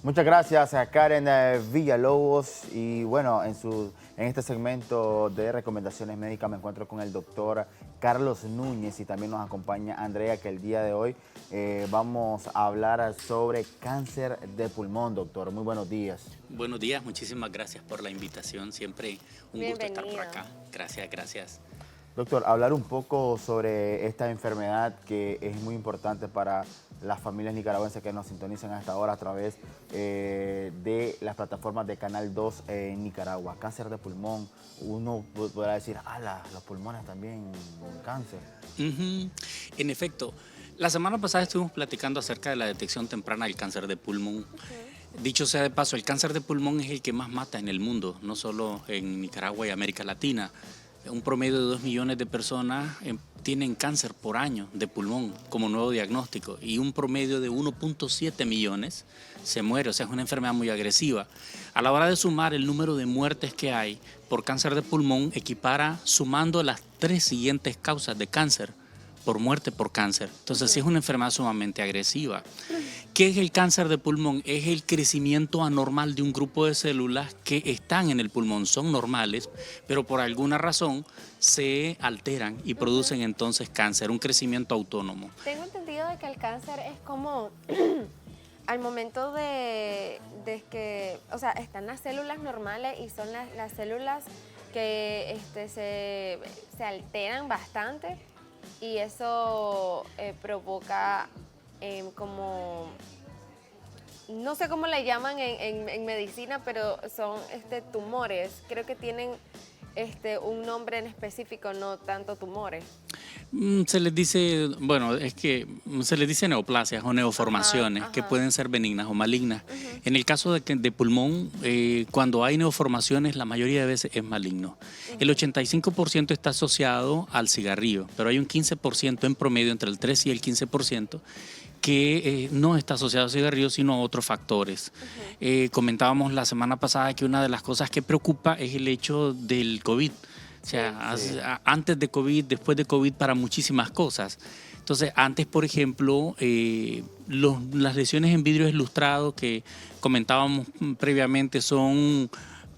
Muchas gracias a Karen Villalobos. Y bueno, en este segmento de recomendaciones médicas me encuentro con el doctor Carlos Núñez y también nos acompaña Andrea, que el día de hoy vamos a hablar sobre cáncer de pulmón, doctor. Muy buenos días. Buenos días, muchísimas gracias por la invitación. Siempre un gusto estar por acá. Gracias, gracias. Doctor, hablar un poco sobre esta enfermedad que es muy importante para las familias nicaragüenses que nos sintonizan hasta ahora a través de las plataformas de Canal 2 en Nicaragua. Cáncer de pulmón, uno podrá decir, los pulmones también, cáncer. En efecto, la semana pasada estuvimos platicando acerca de la detección temprana del cáncer de pulmón. Dicho sea de paso, el cáncer de pulmón es el que más mata en el mundo, no solo en Nicaragua y América Latina. Un promedio de 2 millones de personas tienen cáncer por año de pulmón como nuevo diagnóstico y un promedio de 1.7 millones se muere, o sea, es una enfermedad muy agresiva. A la hora de sumar el número de muertes que hay por cáncer de pulmón, equipara sumando las 3 siguientes causas de cáncer por muerte por cáncer. Entonces, sí es una enfermedad sumamente agresiva. ¿Qué es el cáncer de pulmón? Es el crecimiento anormal de un grupo de células que están en el pulmón, son normales, pero por alguna razón se alteran y producen entonces cáncer, un crecimiento autónomo. Tengo entendido de que el cáncer es como al momento de que, o sea, están las células normales y son las células que se alteran bastante y eso provoca como, no sé cómo le llaman en medicina, pero son tumores. Creo que tienen un nombre en específico, no tanto tumores. Se les dice, bueno, se les dice neoplasias o neoformaciones que pueden ser benignas o malignas. En el caso de pulmón, cuando hay neoformaciones, la mayoría de veces es maligno. El 85% está asociado al cigarrillo, pero hay un 15% en promedio, entre el 3 y el 15%, que no está asociado al cigarrillo, sino a otros factores. Comentábamos la semana pasada que una de las cosas que preocupa es el hecho del COVID. O sea, antes de COVID, después de COVID, para muchísimas cosas. Entonces, antes, por ejemplo, las lesiones en vidrio lustrado que comentábamos previamente son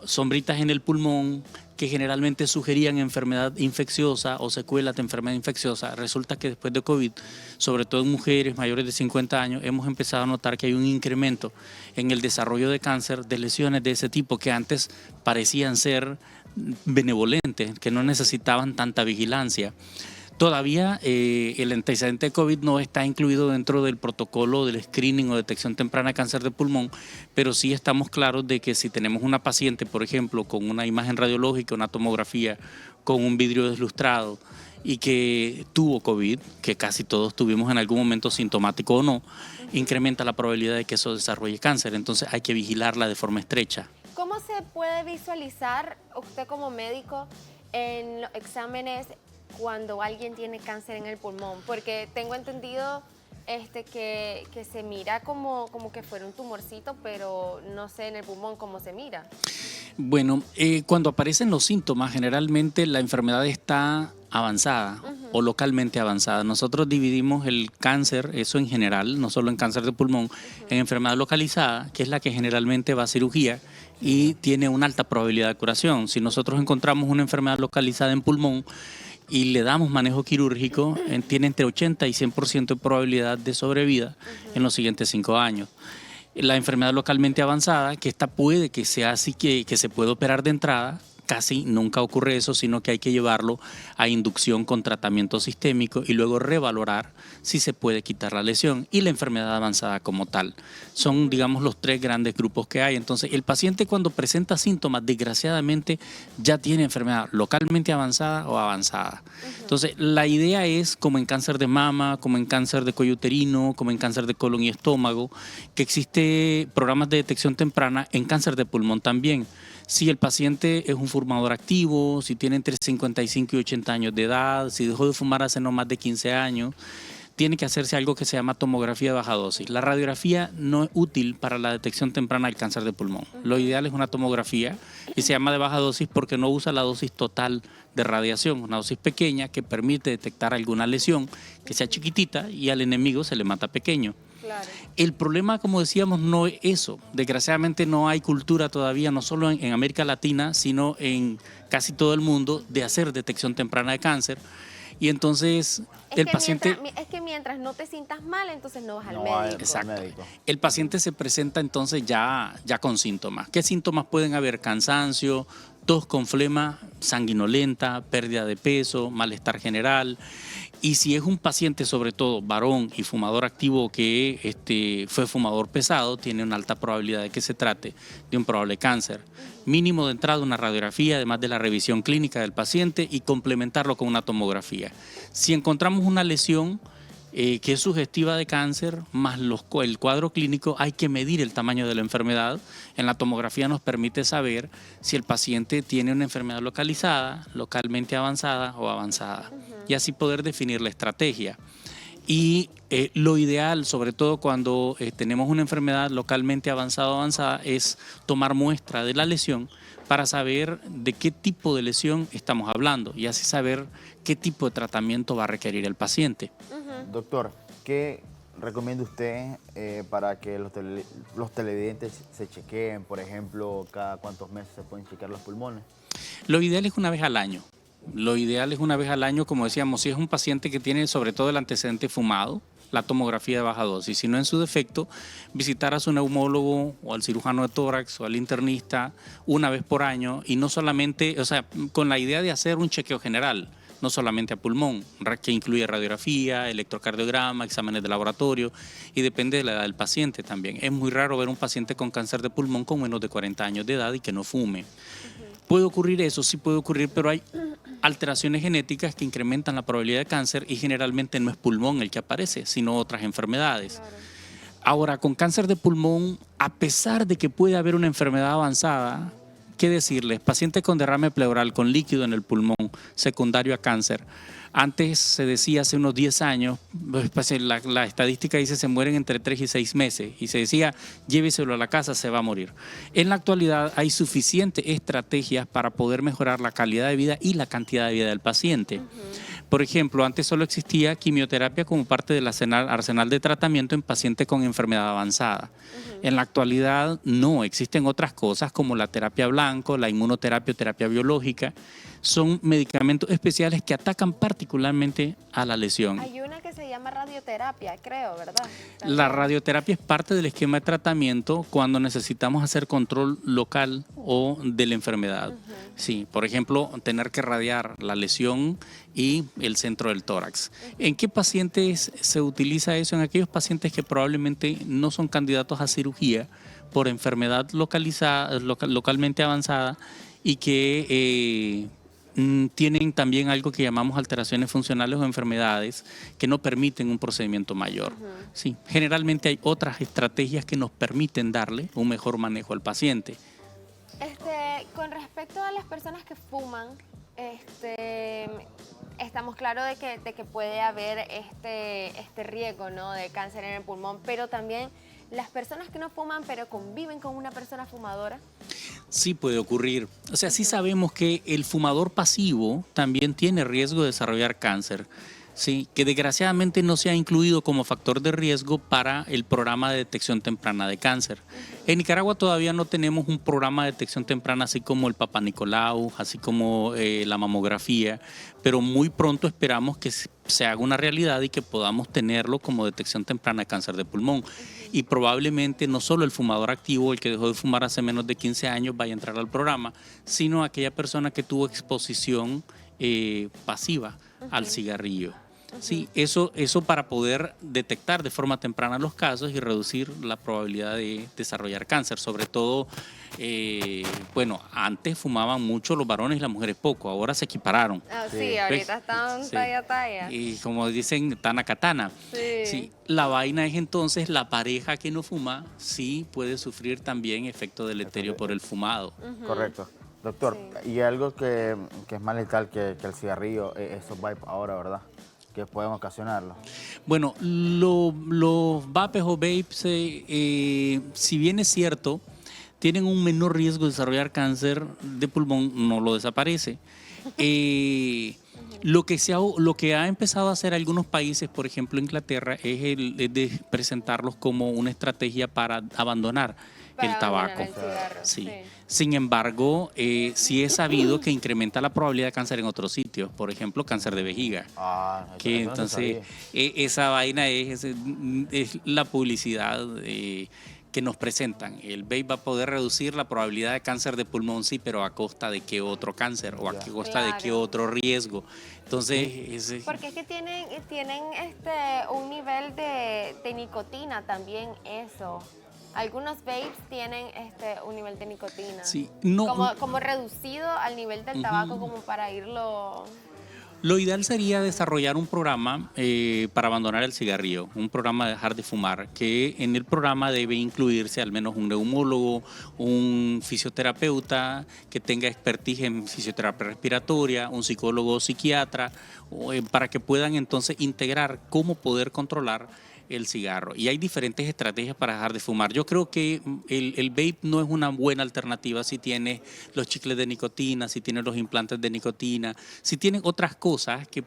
sombritas en el pulmón que generalmente sugerían enfermedad infecciosa o secuelas de enfermedad infecciosa. Resulta que después de COVID, sobre todo en mujeres mayores de 50 años, hemos empezado a notar que hay un incremento en el desarrollo de cáncer, de lesiones de ese tipo que antes parecían ser benevolentes, que no necesitaban tanta vigilancia. Todavía el antecedente de COVID no está incluido dentro del protocolo del screening o detección temprana de cáncer de pulmón, pero sí estamos claros de que si tenemos una paciente, por ejemplo, con una imagen radiológica, una tomografía, con un vidrio deslustrado y que tuvo COVID, que casi todos tuvimos en algún momento sintomático o no, incrementa la probabilidad de que eso desarrolle cáncer. Entonces hay que vigilarla de forma estrecha. ¿Cómo se puede visualizar usted como médico en los exámenes cuando alguien tiene cáncer en el pulmón? Porque tengo entendido que se mira como que fuera un tumorcito, pero no sé en el pulmón cómo se mira. Bueno, cuando aparecen los síntomas, generalmente la enfermedad está avanzada o localmente avanzada. Nosotros dividimos el cáncer, eso en general, no solo en cáncer de pulmón, en enfermedad localizada, que es la que generalmente va a cirugía y tiene una alta probabilidad de curación. Si nosotros encontramos una enfermedad localizada en pulmón y le damos manejo quirúrgico, tiene entre 80 y 100% de probabilidad de sobrevida en los siguientes 5 años. La enfermedad localmente avanzada, que esta puede que sea así, que se puede operar de entrada, casi nunca ocurre eso, sino que hay que llevarlo a inducción con tratamiento sistémico y luego revalorar si se puede quitar la lesión, y la enfermedad avanzada como tal. Son, digamos, los 3 grandes grupos que hay. Entonces, el paciente cuando presenta síntomas, desgraciadamente, ya tiene enfermedad localmente avanzada o avanzada. Entonces, la idea es, como en cáncer de mama, como en cáncer de cuello uterino, como en cáncer de colon y estómago, que existe programas de detección temprana en cáncer de pulmón también. Si el paciente es un fumador activo, si tiene entre 55 y 80 años de edad, si dejó de fumar hace no más de 15 años, tiene que hacerse algo que se llama tomografía de baja dosis. La radiografía no es útil para la detección temprana del cáncer de pulmón. Lo ideal es una tomografía y se llama de baja dosis porque no usa la dosis total de radiación, una dosis pequeña que permite detectar alguna lesión que sea chiquitita y al enemigo se le mata pequeño. Claro. El problema, como decíamos, no es eso. Desgraciadamente no hay cultura todavía, no solo en América Latina, sino en casi todo el mundo, de hacer detección temprana de cáncer. Y entonces el paciente... Es que mientras no te sientas mal, entonces no vas al No médico. al Exacto. médico. El paciente se presenta entonces ya con síntomas. ¿Qué síntomas pueden haber? Cansancio, tos con flema sanguinolenta, pérdida de peso, malestar general. Y si es un paciente, sobre todo varón y fumador activo que fue fumador pesado, tiene una alta probabilidad de que se trate de un probable cáncer. Mínimo de entrada una radiografía, además de la revisión clínica del paciente, y complementarlo con una tomografía. Si encontramos una lesión que es sugestiva de cáncer, más el cuadro clínico, hay que medir el tamaño de la enfermedad. En la tomografía nos permite saber si el paciente tiene una enfermedad localizada, localmente avanzada o avanzada, y así poder definir la estrategia. Y lo ideal, sobre todo cuando tenemos una enfermedad localmente avanzada o avanzada, es tomar muestra de la lesión para saber de qué tipo de lesión estamos hablando y así saber qué tipo de tratamiento va a requerir el paciente. Doctor, ¿qué recomienda usted para que los televidentes se chequeen? Por ejemplo, ¿cada cuántos meses se pueden chequear los pulmones? Lo ideal es una vez al año. Lo ideal es una vez al año, como decíamos, si es un paciente que tiene sobre todo el antecedente fumado, la tomografía de baja dosis, si no, en su defecto, visitar a su neumólogo o al cirujano de tórax o al internista una vez por año, y no solamente, o sea, con la idea de hacer un chequeo general, no solamente a pulmón, que incluye radiografía, electrocardiograma, exámenes de laboratorio, y depende de la edad del paciente también. Es muy raro ver un paciente con cáncer de pulmón con menos de 40 años de edad y que no fume. ¿Puede ocurrir eso? Sí puede ocurrir, pero hay alteraciones genéticas que incrementan la probabilidad de cáncer y generalmente no es pulmón el que aparece, sino otras enfermedades. Claro. Ahora, con cáncer de pulmón, a pesar de que puede haber una enfermedad avanzada, ¿qué decirles? Paciente con derrame pleural, con líquido en el pulmón, secundario a cáncer. Antes se decía, hace unos 10 años, pues la estadística dice se mueren entre 3 y 6 meses. Y se decía, lléveselo a la casa, se va a morir. En la actualidad hay suficientes estrategias para poder mejorar la calidad de vida y la cantidad de vida del paciente. Por ejemplo, antes solo existía quimioterapia como parte del arsenal de tratamiento en pacientes con enfermedad avanzada. En la actualidad no, existen otras cosas como la terapia blanco, la inmunoterapia o terapia biológica. Son medicamentos especiales que atacan particularmente a la lesión. Hay una que se llama radioterapia, creo, ¿verdad? La radioterapia es parte del esquema de tratamiento cuando necesitamos hacer control local o de la enfermedad. Sí, por ejemplo, tener que radiar la lesión y el centro del tórax. ¿En qué pacientes se utiliza eso? En aquellos pacientes que probablemente no son candidatos a cirugía por enfermedad localizada, localmente avanzada, y que tienen también algo que llamamos alteraciones funcionales o enfermedades que no permiten un procedimiento mayor. Sí, generalmente hay otras estrategias que nos permiten darle un mejor manejo al paciente. Con respecto a las personas que fuman, estamos claros de que puede haber este riesgo, ¿no?, de cáncer en el pulmón, pero también las personas que no fuman pero conviven con una persona fumadora. Sí puede ocurrir. O sea, sí sabemos que el fumador pasivo también tiene riesgo de desarrollar cáncer. Sí, que desgraciadamente no se ha incluido como factor de riesgo para el programa de detección temprana de cáncer. En Nicaragua todavía no tenemos un programa de detección temprana así como el Papá Nicolau, así como la mamografía, pero muy pronto esperamos que se haga una realidad y que podamos tenerlo como detección temprana de cáncer de pulmón. Y probablemente no solo el fumador activo, el que dejó de fumar hace menos de 15 años, vaya a entrar al programa, sino aquella persona que tuvo exposición pasiva al cigarrillo. Sí, eso para poder detectar de forma temprana los casos y reducir la probabilidad de desarrollar cáncer. Sobre todo, bueno, antes fumaban mucho los varones y las mujeres poco, ahora se equipararon. Sí, ahorita están talla a talla. Y como dicen, tana katana. Sí, la vaina es entonces la pareja que no fuma sí puede sufrir también efecto deleterio por el fumado. Correcto. Doctor, y algo que es más letal que el cigarrillo, esos vapes ahora, ¿verdad?, que pueden ocasionarlo. Bueno, los vapes o vapes, si bien es cierto, tienen un menor riesgo de desarrollar cáncer de pulmón, no lo desaparece. Lo que ha empezado a hacer algunos países, por ejemplo Inglaterra, es de presentarlos como una estrategia para abandonar el tabaco. El cigarro, Sí. sí. Sin embargo, sí es sabido que incrementa la probabilidad de cáncer en otros sitios, por ejemplo, cáncer de vejiga. eso Que no se entonces sabía. esa vaina es la publicidad que nos presentan. El vape va a poder reducir la probabilidad de cáncer de pulmón, sí, pero a costa de qué otro cáncer o a Ya. costa de qué Claro. otro riesgo. Entonces, Porque es que tienen un nivel de nicotina también eso. Algunos vapes tienen un nivel de nicotina. sí, no, Como reducido al nivel del tabaco como para irlo... lo ideal sería desarrollar un programa para abandonar el cigarrillo, un programa de dejar de fumar, que en el programa debe incluirse al menos un neumólogo, un fisioterapeuta que tenga expertise en fisioterapia respiratoria, un psicólogo o psiquiatra, para que puedan entonces integrar cómo poder controlar el cigarro. Y hay diferentes estrategias para dejar de fumar. Yo creo que el vape no es una buena alternativa si tiene los chicles de nicotina, si tiene los implantes de nicotina, si tienen otras cosas que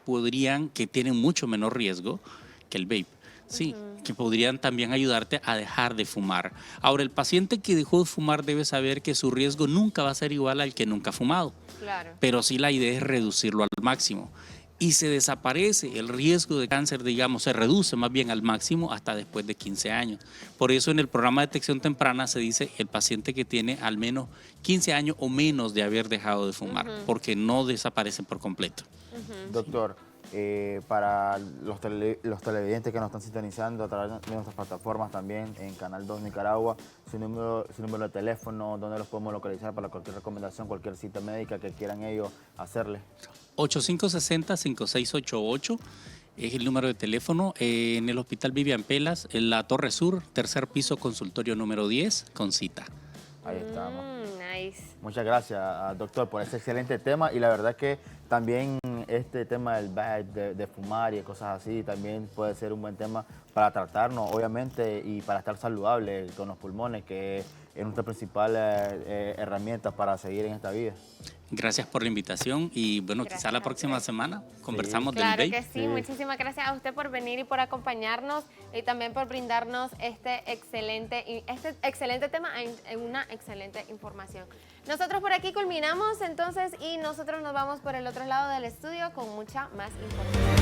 tienen mucho menor riesgo que el vape. Sí, que podrían también ayudarte a dejar de fumar. Ahora, el paciente que dejó de fumar debe saber que su riesgo nunca va a ser igual al que nunca ha fumado. Claro. Pero sí la idea es reducirlo al máximo. Y se desaparece el riesgo de cáncer, digamos, se reduce más bien al máximo hasta después de 15 años. Por eso en el programa de detección temprana se dice el paciente que tiene al menos 15 años o menos de haber dejado de fumar, porque no desaparecen por completo. Doctor, para los televidentes que nos están sintonizando a través de nuestras plataformas también en Canal 2 Nicaragua, su número de teléfono, donde los podemos localizar para cualquier recomendación, cualquier cita médica que quieran ellos hacerle. 8560-5688 es el número de teléfono en el Hospital Vivian Pelas, en la Torre Sur, tercer piso, consultorio número 10, con cita. Ahí estamos. Nice. Muchas gracias, doctor, por ese excelente tema. Y la verdad que también este tema del vape, de fumar y cosas así, también puede ser un buen tema para tratarnos, obviamente, y para estar saludable con los pulmones, que es nuestra principal herramienta para seguir en esta vida. Gracias por la invitación y bueno, Gracias quizá la a próxima usted. semana conversamos Claro del que vape. sí. Muchísimas gracias a usted por venir y por acompañarnos y también por brindarnos este excelente tema en una excelente información. Nosotros por aquí culminamos entonces y nosotros nos vamos por el otro lado del estudio con mucha más información.